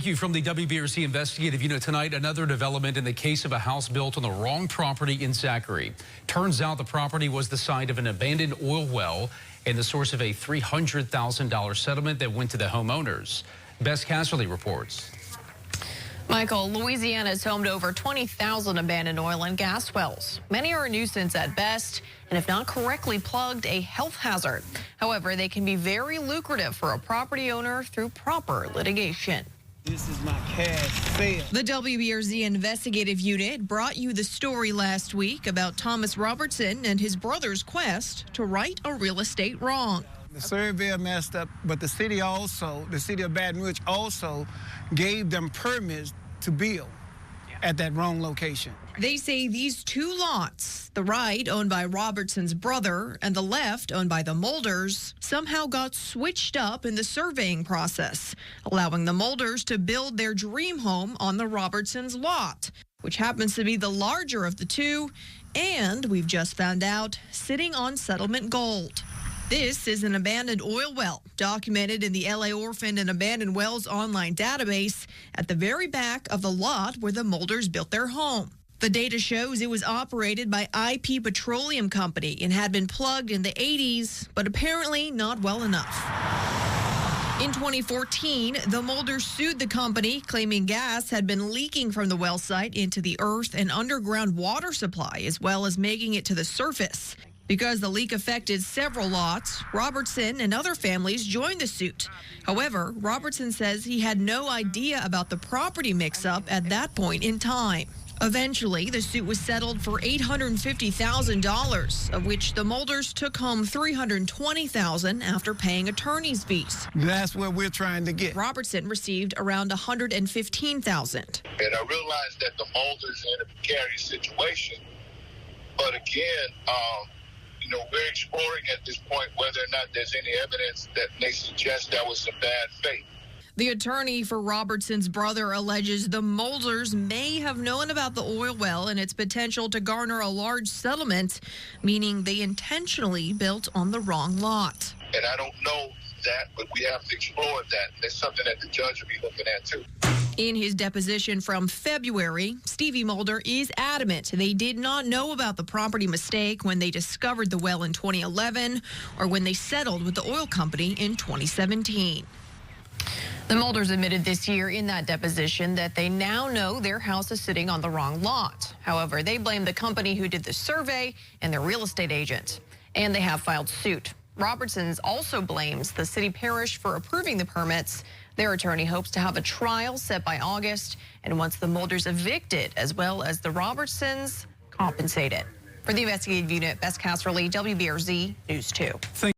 Thank you from the WBRZ investigative unit tonight. Another development in the case of a house built on the wrong property in Zachary. Turns out the property was the site of an abandoned oil well and the source of a $300,000 settlement that went to the homeowners. Bess Casserly reports. Michael, Louisiana is home to over 20,000 abandoned oil and gas wells. Many are a nuisance at best, and if not correctly plugged, a health hazard. However, they can be very lucrative for a property owner through proper litigation. This is my cash sale. The WBRZ investigative unit brought you the story last week about Thomas Robertson and his brother's quest to right a real estate wrong. The surveyor messed up, but the city of Baton Rouge also gave them permits to build at that wrong location. They say these two lots, the right owned by Robertson's brother and the left owned by the Mulders, somehow got switched up in the surveying process, allowing the Mulders to build their dream home on the Robertsons' lot, which happens to be the larger of the two, and we've just found out, sitting on settlement gold. This is an abandoned oil well documented in the LA Orphaned and Abandoned Wells online database at the very back of the lot where the Mulders built their home. The data shows it was operated by IP Petroleum Company and had been plugged in the 80s, but apparently not well enough. In 2014, the Mulders sued the company, claiming gas had been leaking from the well site into the earth and underground water supply, as well as making it to the surface. Because the leak affected several lots, Robertson and other families joined the suit. However, Robertson says he had no idea about the property mix-up at that point in time. Eventually, the suit was settled for $850,000, of which the Mulders took home $320,000 after paying attorney's fees. That's what we're trying to get. Robertson received around $115,000. And I realized that the Mulders are in a precarious situation. But again, we're exploring at this point whether or not there's any evidence that may suggest that was some bad faith. The attorney for Robertson's brother alleges the Mulders may have known about the oil well and its potential to garner a large settlement, meaning they intentionally built on the wrong lot. And I don't know that, but we have to explore that. That's something that the judge will be looking at, too. In his deposition from February, Stevie Mulder is adamant they did not know about the property mistake when they discovered the well in 2011 or when they settled with the oil company in 2017. The Mulders admitted this year in that deposition that they now know their house is sitting on the wrong lot. However, they blame the company who did the survey and their real estate agent, and they have filed suit. Robertson's also blames the city parish for approving the permits. Their attorney hopes to have a trial set by August and wants the Mulders evicted as well as the Robertsons compensated. For the investigative unit, Bess Casserly, WBRZ News 2.